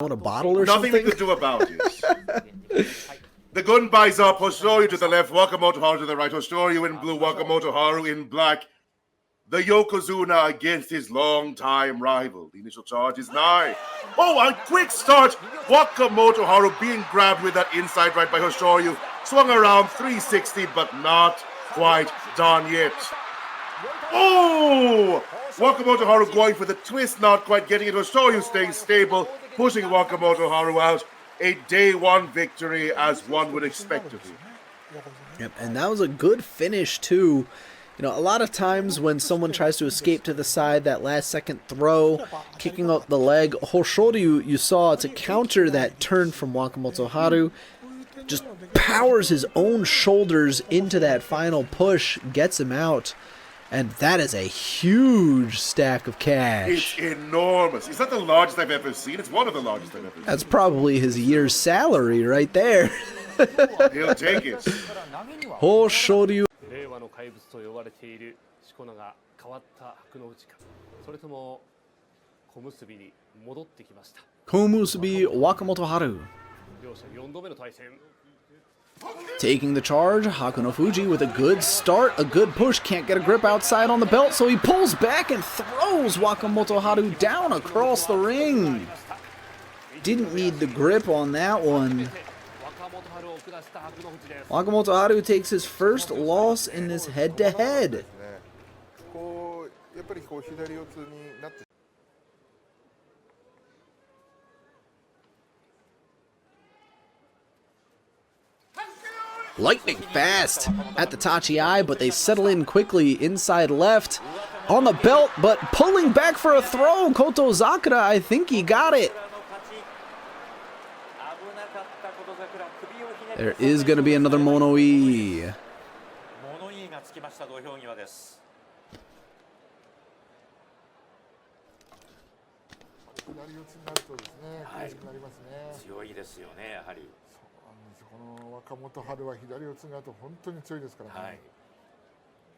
Want a bottle or Nothing something? we could do about it. The gun buys up, Hoshoryu to the left, Wakamotoharu to the right, Hoshoryu in blue, Wakamotoharu in black. The Yokozuna against his long-time rival. The initial charge is nigh. Oh, a quick start! Wakamotoharu being grabbed with that inside right by Hoshoryu. Swung around 360, but not quite done yet. Oh! Wakamotoharu going for the twist, not quite getting it. Hoshoryu staying stable, pushing Wakamotoharu out. A day one victory, as one would expect of him. Yep, and that was a good finish, too. You know, a lot of times when someone tries to escape to the side, that last second throw, kicking out the leg, Hoshoryu, you saw to counter that turn from Wakamotoharu, just powers his own shoulders into that final push, gets him out, and that is a huge stack of cash. It's enormous. Is that the largest I've ever seen? It's one of the largest I've ever seen. That's probably his year's salary right there. He'll take it. Hoshoryu. Komusubi Wakamotoharu. Taking the charge, Hakunofuji with a good start, a good push, can't get a grip outside on the belt, so he pulls back and throws Wakamotoharu down across the ring. Didn't need the grip on that one. Wakamotoharu takes his first loss in this head-to-head. Lightning fast at the Tachi-ai, but they settle in quickly inside left on the belt, but pulling back for a throw. Kotozakura, I think he got it. There is going to be another mono-e.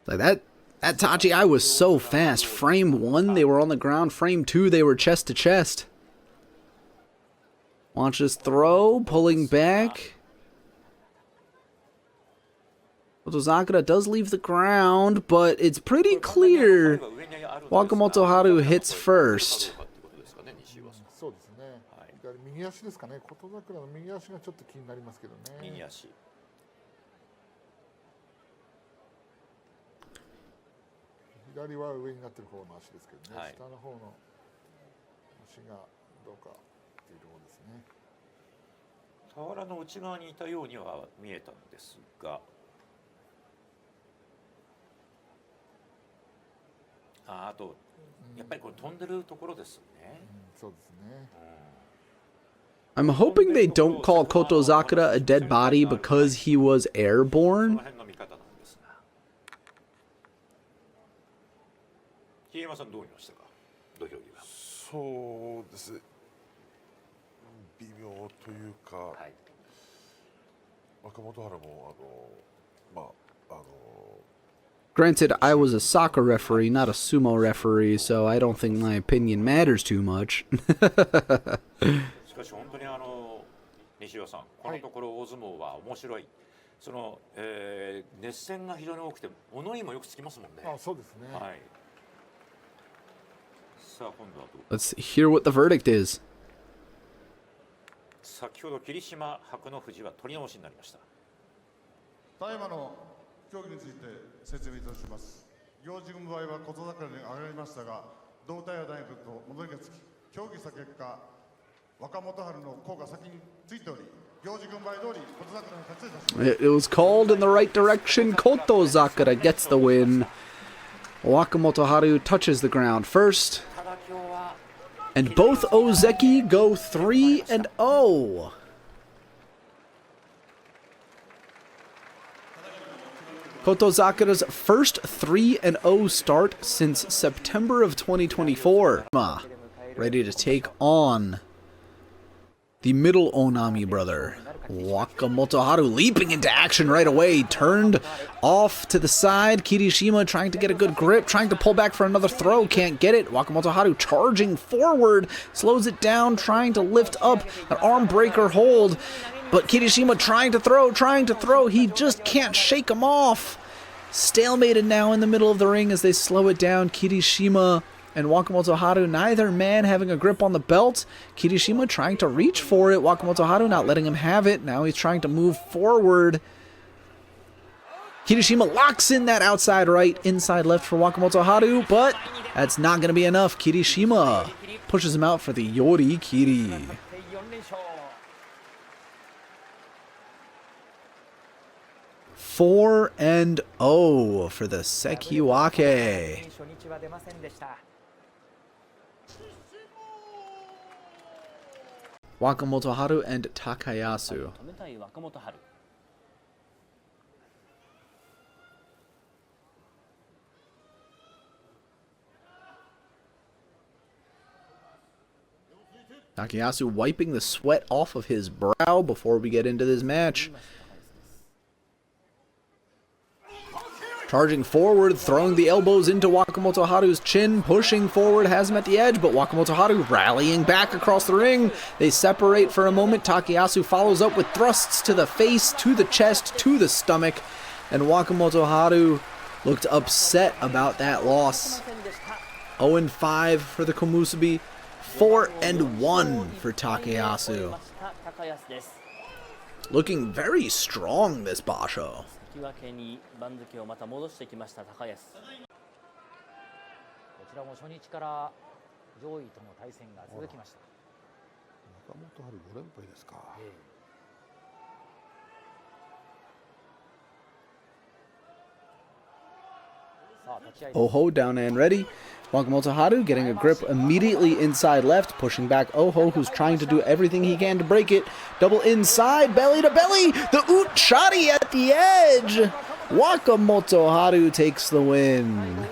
Like that Tachi-ai was so fast. Frame 1, they were on the ground. Frame 2, they were chest to chest. Watch this throw, pulling back. Kotozakura does leave the ground, but it's pretty clear Wakamotoharu hits first. I'm hoping they don't call Kotozakura a dead body because he was airborne. Granted, I was a soccer referee, not a sumo referee, so I don't think my opinion matters too much. Let's hear what the verdict is. 先ほど霧島白の富士は取り直しになりました。大麻の競技について説明いたします。行事軍配は小坂に上がりましたが、同体は大学と戻りがつき、協議した結果、若元春の効が先についており、行事軍配通り小坂に勝ちいたします。 It was called in the right direction. Kotozakura gets the win. Wakamotoharu touches the ground first. And both Ozeki go 3-0. Kotozakura's first 3-0 start since September of 2024. Ready to take on The middle Onami brother, Wakamotoharu, leaping into action right away, turned off to the side. Kirishima trying to get a good grip, trying to pull back for another throw, can't get it. Wakamotoharu charging forward, slows it down, trying to lift up an arm breaker hold. But Kirishima trying to throw, he just can't shake him off. Stalemated now in the middle of the ring as they slow it down. Kirishima and Wakamotoharu, neither man having a grip on the belt. Kirishima trying to reach for it. Wakamotoharu not letting him have it. Now he's trying to move forward. Kirishima locks in that outside right, inside left for Wakamotoharu, but that's not going to be enough. Kirishima pushes him out for the Yorikiri. 4-0 for the Sekiwake. Wakamotoharu and Takayasu. Takayasu wiping the sweat off of his brow before we get into this match. Charging forward, throwing the elbows into Wakamotoharu's chin, pushing forward, has him at the edge, but Wakamotoharu rallying back across the ring. They separate for a moment. Takayasu follows up with thrusts to the face, to the chest, to the stomach, and Wakamotoharu looked upset about that loss. 0-5 for the Komusubi, 4-1 for Takayasu. Looking very strong, this Basho. 引き分けに番付をまた戻してきました高安。こちらも初日から上位との対戦が続きました。若元春5連敗ですか。Oho down and ready. Wakamotoharu getting a grip immediately inside left, pushing back Oho, who's trying to do everything he can to break it. Double inside, belly to belly. The Uchari at the edge. Wakamotoharu takes the win.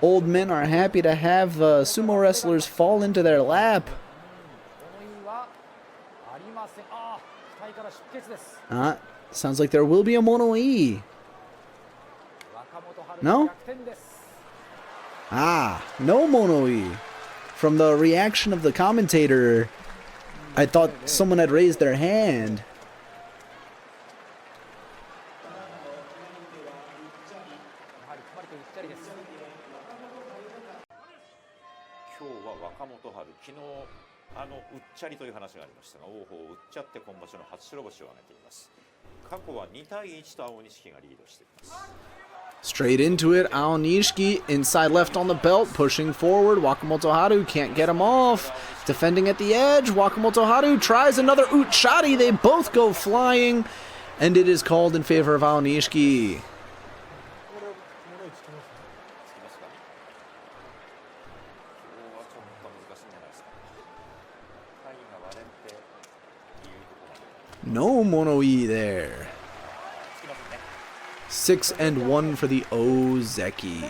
Old men are happy to have the sumo wrestlers fall into their lap. Sounds like there will be a mono-e. No? No mono-e. From the reaction of the commentator, I thought someone had raised their hand. Straight into it, Aonishiki inside left on the belt, pushing forward. Wakamotoharu can't get him off. Defending at the edge, Wakamotoharu tries another Uchari. They both go flying, and it is called in favor of Aonishiki. No mono-e there. 6-1 for the Ozeki.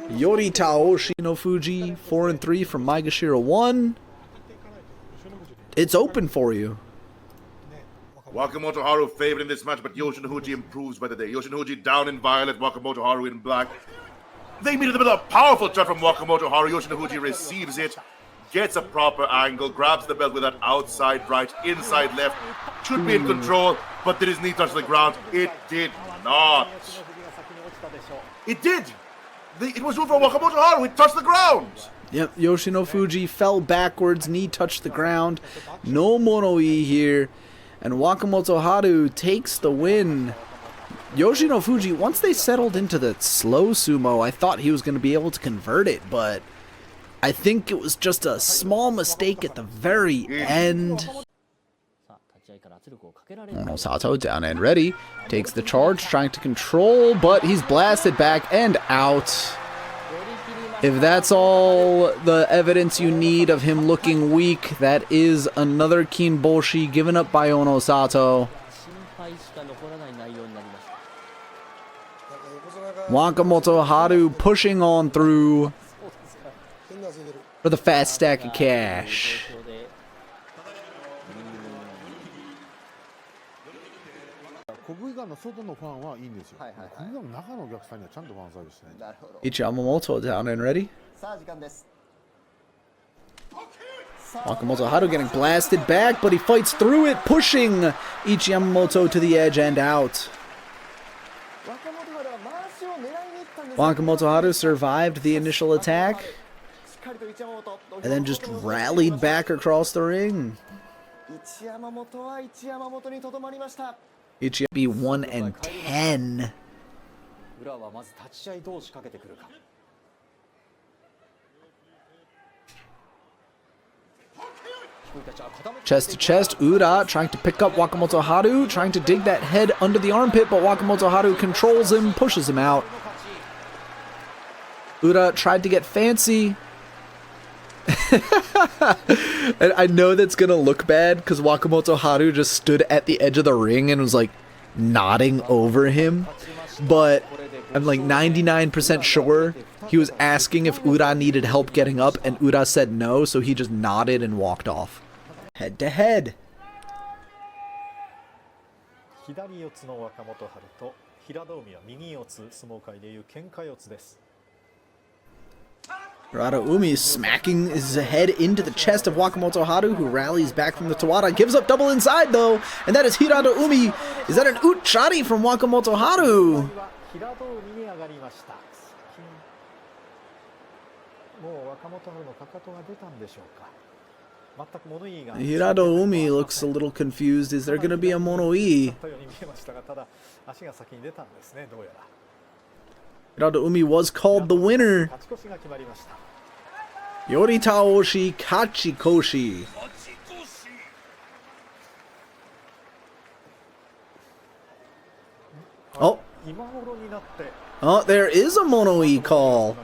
Yorita Oshinofuji, 4-3 from Maegashira 1. It's open for you. Wakamotoharu favored in this match, but Yoshinofuji improves by the day. Yoshinofuji down in violet, Wakamotoharu in black. They meet in the middle, a powerful shot from Wakamotoharu. Yoshinofuji receives it, gets a proper angle, grabs the belt with that outside right, inside left. Should be in control, but did his knee touch the ground? It did not. It did. It was over Wakamotoharu. It touched the ground. Yep, Yoshinofuji fell backwards, knee touched the ground. No mono-e here. And Wakamotoharu takes the win. Yoshinofuji, once they settled into the slow sumo, I thought he was going to be able to convert it, but I think it was just a small mistake at the very end. Sato down and ready. Takes the charge, trying to control, but he's blasted back and out. If that's all the evidence you need of him looking weak, that is another Kinboshi given up by Ono Sato. Wakamotoharu pushing on through. For the fast stack of cash. 国技館の外のファンはいいんですよ。国技館の中のお客さんにはちゃんとファンサービスしない。なるほど。 Ichi Yamamoto down and ready. さあ時間です。 Wakamotoharu getting blasted back, but he fights through it, pushing Ichi Yamamoto to the edge and out. 若元春は回しを狙いに行ったんですが Wakamotoharu survived the initial attack しっかりと一山本 and then just rallied back across the ring. 一山本は一山本にとどまりました。 Ichi be 1 and 10. 裏はまず立ち合いどう仕掛けてくるか。 Chest to chest, Ura trying to pick up Wakamotoharu, trying to dig that head under the armpit, but Wakamotoharu controls him, pushes him out. Ura tried to get fancy. And I know that's gonna look bad because Wakamotoharu just stood at the edge of the ring and was like nodding over him, but I'm like 99% sure he was asking if Ura needed help getting up, and Ura said no, so he just nodded and walked off. Head to head. 左四つの若元春と平戸海は右四つ、相撲界でいう喧嘩四つです。 Umi smacking his head into the chest of Wakamotoharu, who rallies back from the Tawada, gives up double inside though, and that is Umi. Is that an Uchari from Wakamotoharu? 平戸海に上がりました。もう若元春のかかとが出たんでしょうか。全く物言いが。Umi looks a little confused. Is there going to be a mono-e? ただ足が先に出たんですね、どうやら。 Umi was called the winner. Yoritaoshi Kachikoshi. Oh. Oh, there is a mono-e call.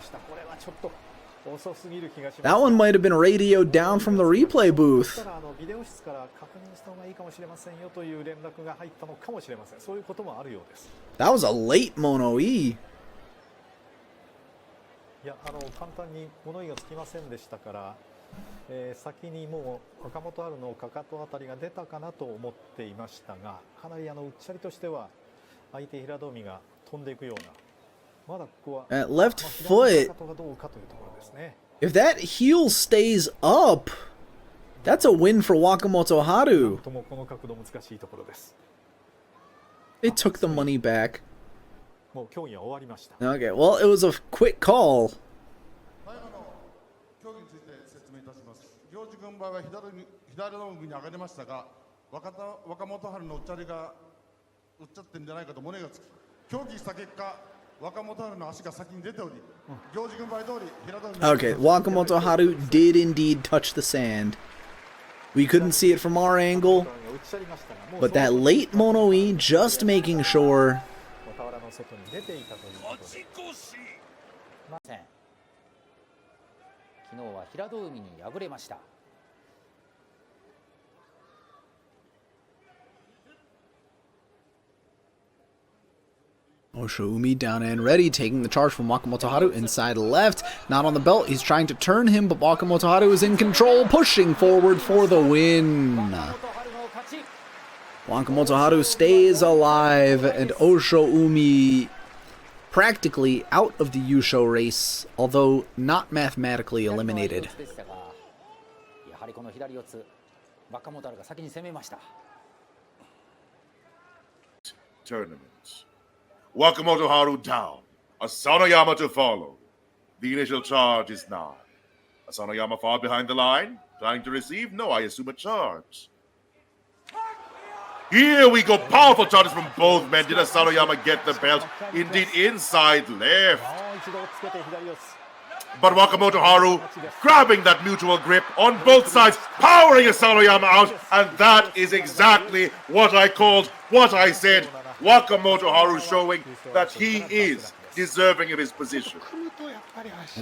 That one might have been radioed down from the replay booth. That was a late mono-e. いや、簡単に物言いがつきませんでしたから、先にもう若元春のかかとあたりが出たかなと思っていましたが、かなりうっちゃりとしては相手平戸海が飛んでいくような、まだここは At left foot. かかとがどうかというところですね。 If that heel stays up, that's a win for Wakamotoharu. ともこの角度難しいところです。 They took the money back. もう競技は終わりました。 Okay, well, it was a quick call. 競技について説明いたします。行司軍配は左の海に上がりましたが、若元春のうっちゃりがうっちゃってんじゃないかと物言いがつき、協議した結果、若元春の足が先に出ており、行司軍配通り平戸海。 Okay, Wakamotoharu did indeed touch the sand. We couldn't see it from our angle, but that late mono-e just making sure. 外に出ていたということで。昨日は平戸海に敗れました。 Umi down and ready, taking the charge from Wakamotoharu inside left. Not on the belt, he's trying to turn him, but Wakamotoharu is in control, pushing forward for the win. Wakamotoharu stays alive, and Umi practically out of the Yusho race, although not mathematically eliminated. Tournament. Wakamotoharu down. Asanoyama to follow. The initial charge is 9. Asanoyama far behind the line. Trying to receive? No, I assume a charge. Here we go. Powerful charges from both men. Did Asanoyama get the belt? Indeed, inside left. But Wakamotoharu grabbing that mutual grip on both sides, powering Asanoyama out. And that is exactly what I called, what I said. Wakamotoharu showing that he is deserving of his position.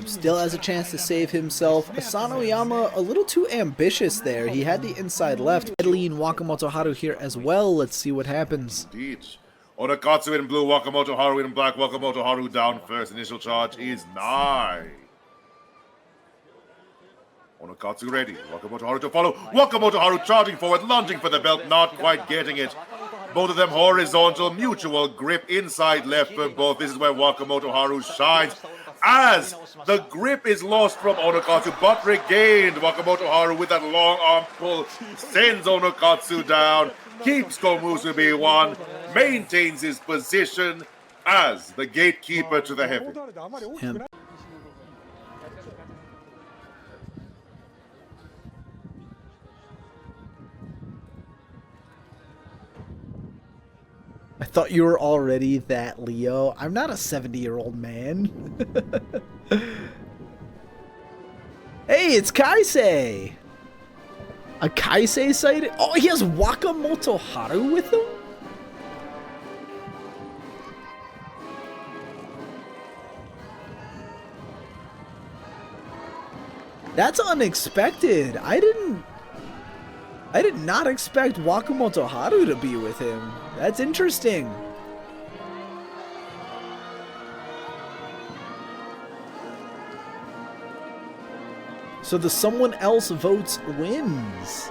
Still has a chance to save himself. Asanoyama a little too ambitious there. He had the inside left. Lean Wakamotoharu here as well. Let's see what happens. Indeed. Onakatsu in blue, Wakamotoharu in black. Wakamotoharu down first. Initial charge is 9. Onokatsu ready. Wakamotoharu to follow. Wakamotoharu charging forward, lunging for the belt, not quite getting it. Both of them horizontal, mutual grip inside left for both. This is where Wakamotoharu shines. As the grip is lost from Onokatsu, but regained. Wakamotoharu with that long arm pull sends Onokatsu down, keeps Komusubi one, maintains his position as the gatekeeper to the heaven. Him. I thought you were already that, Leo. I'm not a 70-year-old man. Hey, it's Kaisei! A Kaisei sighting? Oh, he has Wakamotoharu with him? That's unexpected. I did not expect Wakamotoharu to be with him. That's interesting. So the someone else votes wins.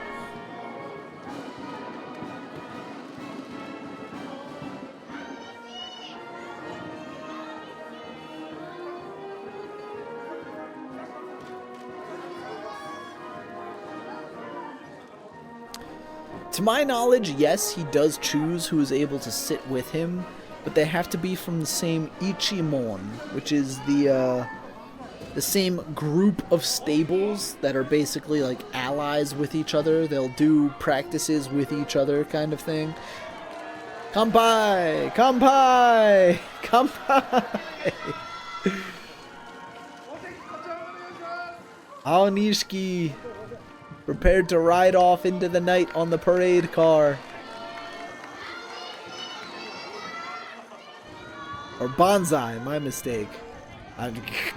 To my knowledge, yes, he does choose who is able to sit with him, but they have to be from the same Ichimon, which is the same group of stables that are basically like allies with each other. They'll do practices with each other kind of thing. Kampai! Kampai! Kampai! Aonishiki! Prepared to ride off into the night on the parade car. Or bonsai, my mistake.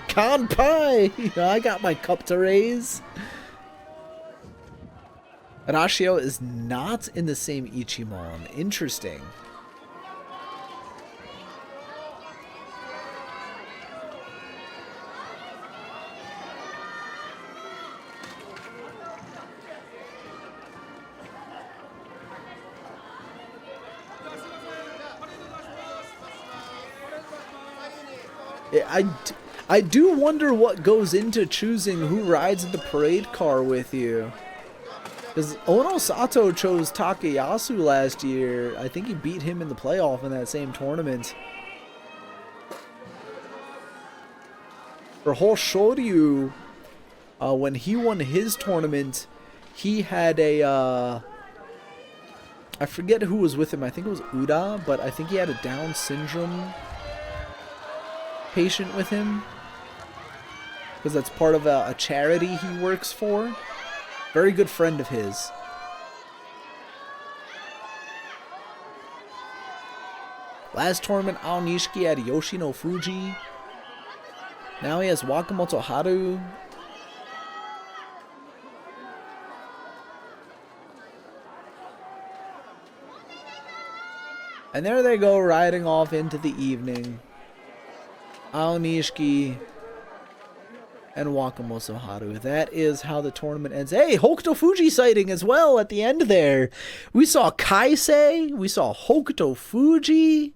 Kanpai! You know, I got my cup to raise. Rashio is not in the same Ichimon. Interesting. I do wonder what goes into choosing who rides in the parade car with you. Because Ono Sato chose Takayasu last year. I think he beat him in the playoff in that same tournament. For Hoshoryu, when he won his tournament, he had a... I forget who was with him. I think it was Uda, but I think he had a Down syndrome patient with him, because that's part of a charity he works for. Very good friend of his. Last tournament, Aonishiki had Yoshino Fuji. Now he has Wakamotoharu. And there they go, riding off into the evening. Aonishiki and Wakamotoharu. That is how the tournament ends. Hey, Hokuto Fuji sighting as well at the end there. We saw Kaisei. We saw Hokuto Fuji.